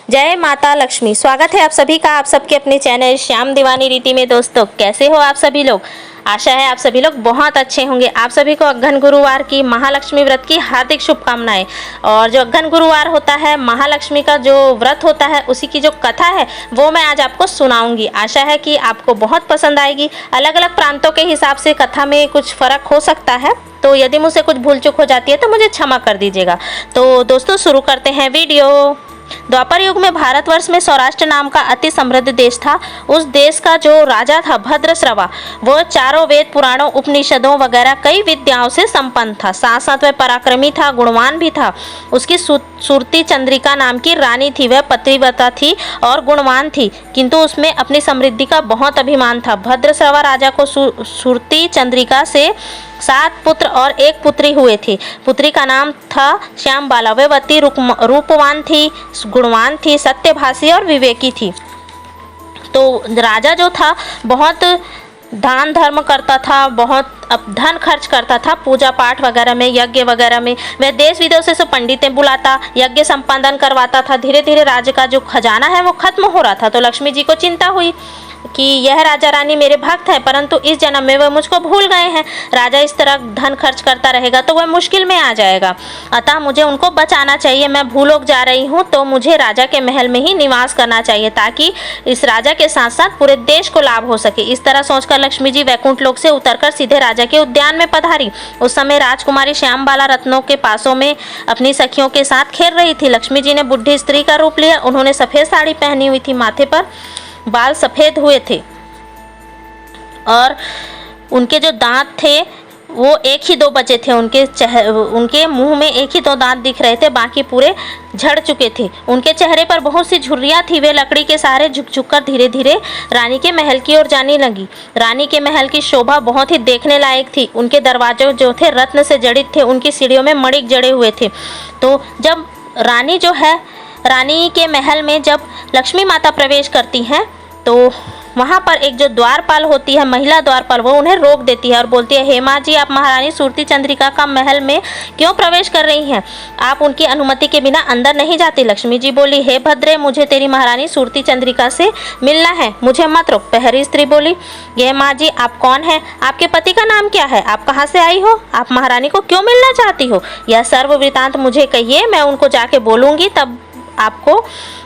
जय माता लक्ष्मी। स्वागत है आप सभी का आप सबके अपने चैनल श्याम दीवानी रीति में। दोस्तों, कैसे हो आप सभी लोग? आशा है आप सभी लोग बहुत अच्छे होंगे। आप सभी को अघन गुरुवार की महालक्ष्मी व्रत की हार्दिक शुभकामनाएं। और जो अघन गुरुवार होता है, महालक्ष्मी का जो व्रत होता है, उसी की जो कथा है वो मैं आज आपको सुनाऊंगी। आशा है कि आपको बहुत पसंद आएगी। अलग अलग प्रांतों के हिसाब से कथा में कुछ फर्क हो सकता है, तो यदि मुझसे कुछ भूल चूक हो जाती है तो मुझे क्षमा कर दीजिएगा। तो दोस्तों, शुरू करते हैं वीडियो। द्वापर युग में भारतवर्ष में सौराष्ट्र नाम का अति समृद्ध देश था। उस देश का जो राजा था भद्रश्रवा, वह चारों वेद पुराणों उपनिषदों वगैरह कई विद्याओं से संपन्न था। साथ साथ वह पराक्रमी था, गुणवान भी था। उसकी सुरती चंद्रिका नाम की रानी थी। वह पतिव्रता थी और गुणवान थी, किंतु उसमें अपनी समृद्धि का बहुत अभिमान था। भद्रश्रवा राजा को सुरती चंद्रिका से 7 पुत्र और 1 पुत्री हुए थे। पुत्री का नाम था श्यामबाला। वह अति रूपवान थी, गुणवान थी, सत्यभाषी और विवेकी थी। तो राजा जो था बहुत दान धर्म करता था, बहुत धन खर्च करता था पूजा पाठ वगैरह में, यज्ञ वगैरह में। वह देश विदेशों से पंडितें बुलाता, यज्ञ संपादन करवाता था। धीरे धीरे राज्य का जो खजाना है वो खत्म हो रहा था। तो लक्ष्मी जी को चिंता हुई कि यह राजा रानी मेरे भक्त है, परंतु इस जन्म में वह मुझको भूल गए हैं। राजा इस तरह धन खर्च करता रहेगा तो वह मुश्किल में आ जाएगा। अतः मुझे उनको बचाना चाहिए। मैं भूलोक जा रही हूँ, तो मुझे राजा के महल में ही निवास करना चाहिए, ताकि इस राजा के साथ साथ पूरे देश को लाभ हो सके। इस तरह सोचकर लक्ष्मी जी वैकुंठ लोक से उतरकर सीधे राजा के उद्यान में पधारी। उस समय राजकुमारी श्यामबाला रत्नों के पासों में अपनी सखियों के साथ खेल रही थी। लक्ष्मी जी ने बुढ़ी स्त्री का रूप लिया। उन्होंने सफेद साड़ी पहनी हुई थी, माथे पर बाल सफेद हुए थे और उनके जो दांत थे वो 1 ही 2 बचे थे। उनके मुंह में 1 ही 2 दांत दिख रहे थे, बाकी पूरे झड़ चुके थे। उनके चेहरे पर बहुत सी झुर्रियाँ थी। वे लकड़ी के सहारे झुक झुक कर धीरे धीरे रानी के महल की ओर जाने लगी। रानी के महल की शोभा बहुत ही देखने लायक थी। उनके दरवाजे जो थे रत्न से जड़ित थे, उनकी सीढ़ियों में मणिक जड़े हुए थे। तो जब रानी के महल में जब लक्ष्मी माता प्रवेश करती हैं, तो वहाँ पर एक जो द्वारपाल होती है, महिला द्वारपाल, वो उन्हें रोक देती है और बोलती है, हे माँ जी, आप महारानी सुरती चंद्रिका का महल में क्यों प्रवेश कर रही हैं? आप उनकी अनुमति के बिना अंदर नहीं जाती। लक्ष्मी जी बोली, हे भद्रे, मुझे तेरी महारानी सुरती चंद्रिका से मिलना है, मुझे मत रोक। पहली स्त्री बोली, ये माँ जी, आप कौन हैं? आपके पति का नाम क्या है? आप कहाँ से आई हो? आप महारानी को क्यों मिलना चाहती हो? यह सर्व वृतांत मुझे कहिए, मैं उनको जाके बोलूँगी, तब आपको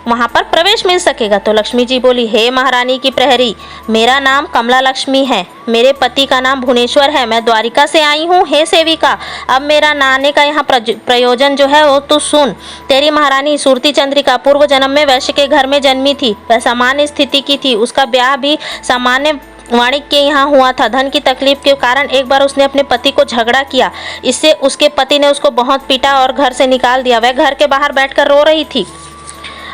वहाँ पर प्रवेश मिल सकेगा। तो लक्ष्मी जी बोली, हे महारानी की प्रहरी, मेरा नाम कमला लक्ष्मी है, मेरे पति का नाम भुवनेश्वर है, मैं द्वारिका से आई हूँ। हे सेविका, अब मेरा नाने का यहाँ प्रयोजन जो है वो तू सुन। तेरी महारानी सुरती चंद्रिका पूर्व जन्म में वैश्य के घर में जन्मी थी। वह सामान्य स्थिति की थी। उसका ब्याह भी सामान्य वाणिक के यहाँ हुआ था। धन की तकलीफ के कारण एक बार उसने अपने पति को झगड़ा किया। इससे उसके पति ने उसको बहुत पीटा और घर से निकाल दिया। वह घर के बाहर बैठकर रो रही थी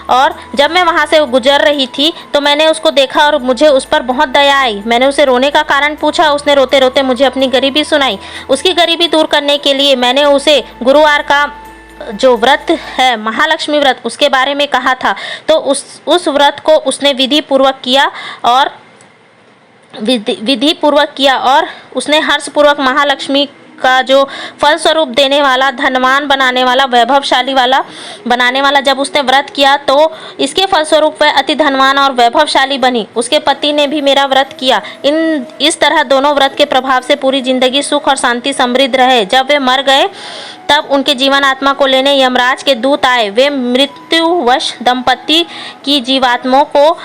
और जब मैं वहाँ से गुजर रही थी तो मैंने उसको देखा और मुझे उस पर बहुत दया आई। मैंने उसे रोने का कारण पूछा। उसने रोते रोते मुझे अपनी गरीबी सुनाई। उसकी गरीबी दूर करने के लिए मैंने उसे गुरुवार का जो व्रत है, महालक्ष्मी व्रत, उसके बारे में कहा था। तो उस व्रत को उसने विधि पूर्वक किया और उसने हर्षपूर्वक महालक्ष्मी का जो फल स्वरूप देने वाला, धनवान बनाने वाला, वैभवशाली वाला बनाने वाला जब उसने व्रत किया, तो इसके फलस्वरूप वह अति धनवान और वैभवशाली बनी। उसके पति ने भी मेरा व्रत किया। इस तरह दोनों व्रत के प्रभाव से पूरी जिंदगी सुख और शांति समृद्ध रहे। जब वे मर गए तब उनके जीवन आत्मा को लेने यमराज के दूत आए। वे मृत्युवश दंपति की जीवात्माओं को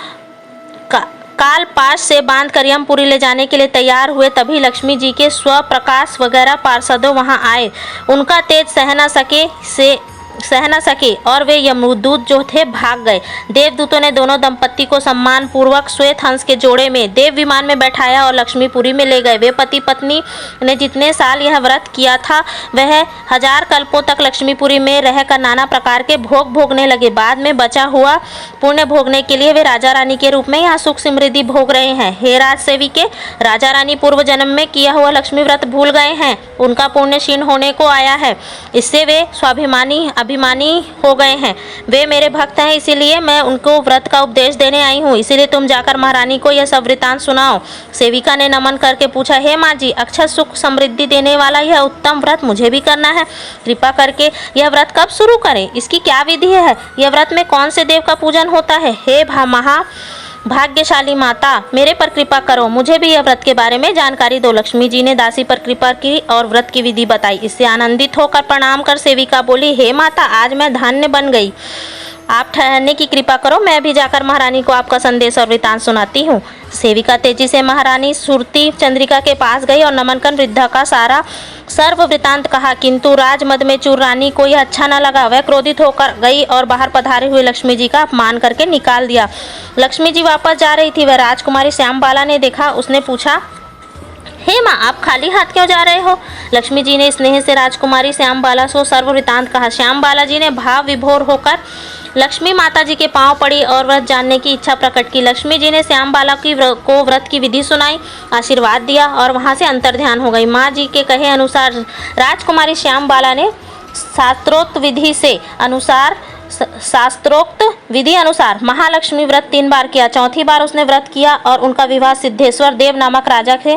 काल पाश से बांध कर यमपुरी ले जाने के लिए तैयार हुए। तभी लक्ष्मी जी के स्वप्रकाश वगैरह पार्षदों वहां आए। उनका तेज सह न सके और वे यमदूत जो थे भाग गए। देवदूतों ने दोनों दंपत्ति को सम्मान पूर्वक श्वेत हंस के जोड़े में देव विमान में बैठाया और लक्ष्मीपुरी में ले गए। वे पति पत्नी ने जितने साल यह व्रत किया था, वह 1000 कल्पों तक लक्ष्मीपुरी में रहकर नाना प्रकार के भोग भोगने लगे। बाद में बचा हुआ पुण्य भोगने के लिए वे राजा रानी के रूप में यहाँ सुख समृद्धि भोग रहे हैं। हे राज सेविके, राजा रानी पूर्व जन्म में किया हुआ लक्ष्मी व्रत भूल गए हैं। उनका पुण्य क्षीण होने को आया है। इससे वे स्वाभिमानी अभिमानी हो गए हैं। वे मेरे भक्त हैं, इसीलिए मैं उनको व्रत का उपदेश देने आई हूँ। इसीलिए तुम जाकर महारानी को यह सब वृतांत सुनाओ। सेविका ने नमन करके पूछा, हे माँ जी, अक्षय सुख समृद्धि देने वाला यह उत्तम व्रत मुझे भी करना है। कृपा करके यह व्रत कब शुरू करें? इसकी क्या विधि है? यह व्रत में कौन से देव का पूजन होता है? हे भाग्यशाली माता, मेरे पर कृपा करो, मुझे भी यह व्रत के बारे में जानकारी दो। लक्ष्मी जी ने दासी पर कृपा की और व्रत की विधि बताई। इससे आनंदित होकर प्रणाम कर सेविका बोली, हे माता, आज मैं धन्य बन गई। आप ठहरने की कृपा करो, मैं भी जाकर महारानी को आपका संदेश और वृतांत सुनाती हूँ। सेविका तेजी से महारानी सुरती चंद्रिका के पास गई और नमन कर वृद्धा का सारा सर्व वृतांत कहा, किंतु राजमद में चूर रानी को यह अच्छा न लगा। वह क्रोधित होकर गई और बाहर पधारे हुए लक्ष्मी जी का अपमान करके निकाल दिया। लक्ष्मी जी वापस जा रही थी, वह राजकुमारी श्यामबाला ने देखा। उसने पूछा, हे माँ, आप खाली हाथ क्यों जा रहे हो? लक्ष्मी जी ने स्नेह से राजकुमारी श्यामबाला को सर्व वृतांत कहा। श्यामबाला जी ने भाव विभोर होकर लक्ष्मी माता जी के पांव पड़ी और व्रत जानने की इच्छा प्रकट की। लक्ष्मी जी ने श्यामबाला को व्रत की विधि सुनाई, आशीर्वाद दिया और वहां से अंतर्ध्यान हो गई। माँ जी के कहे अनुसार राजकुमारी श्यामबाला ने शास्त्रोक्त विधि अनुसार महालक्ष्मी व्रत 3 बार किया। चौथी बार उसने व्रत किया और उनका विवाह सिद्धेश्वर देव नामक राजा के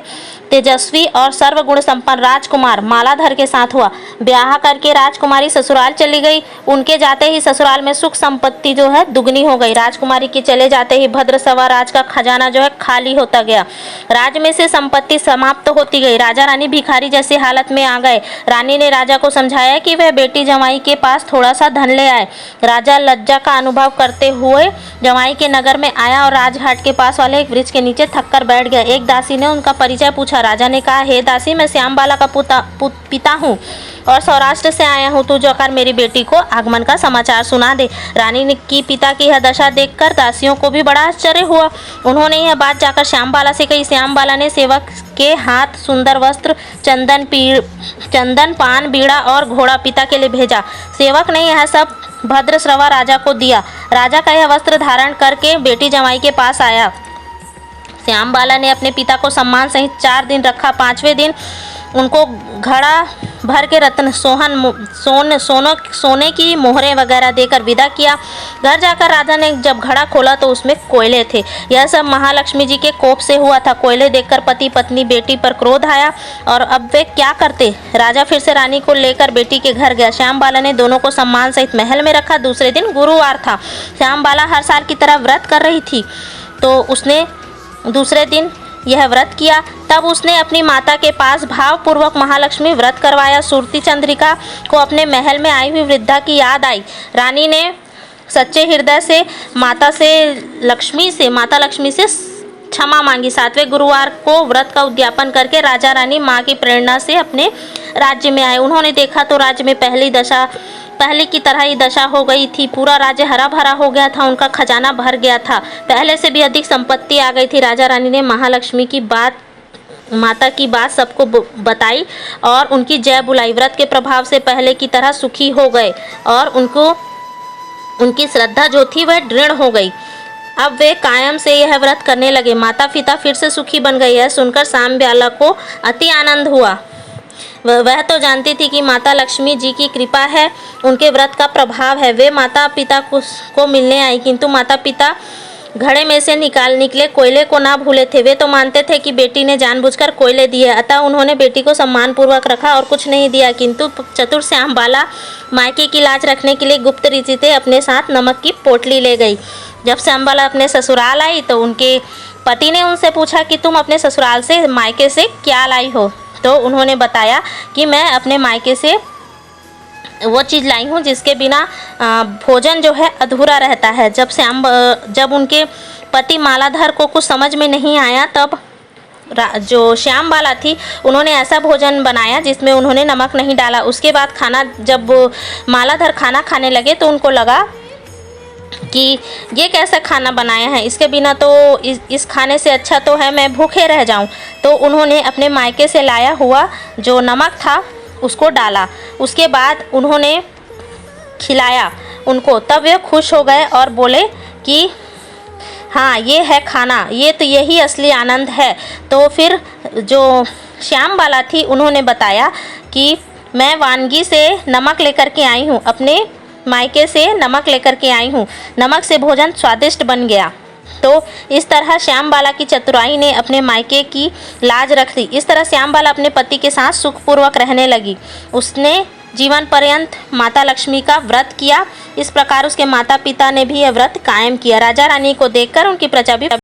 तेजस्वी और सर्वगुण संपन्न राजकुमार मालाधर के साथ हुआ। ब्याह करके राजकुमारी ससुराल चली गई। उनके जाते ही ससुराल में सुख संपत्ति जो है दुगनी हो गई। राजकुमारी के चले जाते ही भद्रसवा राज का खजाना जो है खाली होता गया। राज में से संपत्ति समाप्त होती गई। राजा रानी भिखारी जैसी हालत में आ गए। रानी ने राजा को समझाया कि वह बेटी जमाई के पास थोड़ा सा धन ले आए। राजा लज्जा का अनुभव करते हुए जमाई के नगर में आया और राजघाट के पास वाले एक वृक्ष के नीचे थक कर बैठ गया। एक दासी ने उनका परिचय पूछा। राजा ने कहा, हे दासी, मैं श्यामबाला का पिता हूँ और सौराष्ट्र से आया हूँ। तू जाकर मेरी बेटी को आगमन का समाचार सुना दे। रानी की पिता की यह दशा देखकर दासियों को भी बड़ा आश्चर्य हुआ। उन्होंने यह बात जाकर श्यामबाला से कही। श्यामबाला ने सेवक के हाथ सुंदर वस्त्र, चंदन, पान, बीड़ा और घोड़ा पिता के लिए भेजा। सेवक ने यह सब भद्रश्रवा राजा को दिया। राजा का यह वस्त्र धारण करके बेटी जमाई के पास आया। श्यामबाला ने अपने पिता को सम्मान सहित 4 दिन रखा। 5वें दिन उनको घड़ा भर के रत्न, सोने की मोहरें वगैरह देकर विदा किया। घर जाकर राजा ने जब घड़ा खोला तो उसमें कोयले थे। यह सब महालक्ष्मी जी के कोप से हुआ था। कोयले देखकर पति पत्नी बेटी पर क्रोध आया और अब वे क्या करते। राजा फिर से रानी को लेकर बेटी के घर गया। श्यामबाला ने दोनों को सम्मान सहित महल में रखा। दूसरे दिन गुरुवार था। श्यामबाला हर साल की तरह व्रत कर रही थी, तो उसने दूसरे दिन यह व्रत किया। तब उसने अपनी माता के पास भावपूर्वक महालक्ष्मी व्रत करवाया। सुरती चंद्रिका को अपने महल में आई हुई वृद्धा की याद आई। रानी ने सच्चे हृदय से माता लक्ष्मी से क्षमा मांगी। 7वें गुरुवार को व्रत का उद्यापन करके राजा रानी माँ की प्रेरणा से अपने राज्य में आए। उन्होंने देखा तो राज्य में पहले की तरह ही दशा हो गई थी। पूरा राज्य हरा भरा हो गया था। उनका खजाना भर गया था। पहले से भी अधिक संपत्ति आ गई थी। राजा रानी ने महालक्ष्मी की माता की बात सबको बताई और उनकी जय बुलाई। व्रत के प्रभाव से पहले की तरह सुखी हो गए और उनकी श्रद्धा जो थी वह दृढ़ हो गई। अब वे कायम से यह व्रत करने लगे। माता पिता फिर से सुखी बन गए। यह सुनकर श्यामबाला को अति आनंद हुआ। वह तो जानती थी कि माता लक्ष्मी जी की कृपा है, उनके व्रत का प्रभाव है। वे माता पिता को मिलने आई, किंतु माता पिता घड़े में से निकले कोयले को ना भूले थे। वे तो मानते थे कि बेटी ने जानबूझकर कोयले दिए, अतः उन्होंने बेटी को सम्मानपूर्वक रखा और कुछ नहीं दिया। किंतु चतुर श्यामबाला मायके की लाज रखने के लिए गुप्त रीति से अपने साथ नमक की पोटली ले गई। जब श्यामबाला अपने ससुराल आई तो उनके पति ने उनसे पूछा कि तुम अपने ससुराल से मायके से क्या लाई हो। तो उन्होंने बताया कि मैं अपने मायके से वो चीज़ लाई हूँ जिसके बिना भोजन जो है अधूरा रहता है। जब उनके पति मालाधर को कुछ समझ में नहीं आया, तब जो श्यामबाला थी उन्होंने ऐसा भोजन बनाया जिसमें उन्होंने नमक नहीं डाला। उसके बाद जब मालाधर खाना खाने लगे तो उनको लगा कि ये कैसा खाना बनाया है, इसके बिना तो इस खाने से अच्छा तो है मैं भूखे रह जाऊं। तो उन्होंने अपने मायके से लाया हुआ जो नमक था उसको डाला। उसके बाद उन्होंने खिलाया उनको। तब वे खुश हो गए और बोले कि हाँ, ये है खाना, यही असली आनंद है। तो फिर जो श्यामबाला थी उन्होंने बताया कि मैं वानगी से नमक लेकर के आई हूँ। अपने मायके से नमक लेकर के आई हूँ, नमक से भोजन स्वादिष्ट बन गया। तो इस तरह श्यामबाला की चतुराई ने अपने मायके की लाज रख दी। इस तरह श्यामबाला अपने पति के साथ सुखपूर्वक रहने लगी। उसने जीवन पर्यंत माता लक्ष्मी का व्रत किया। इस प्रकार उसके माता पिता ने भी यह व्रत कायम किया। राजा रानी को देखकर उनकी प्रजा भी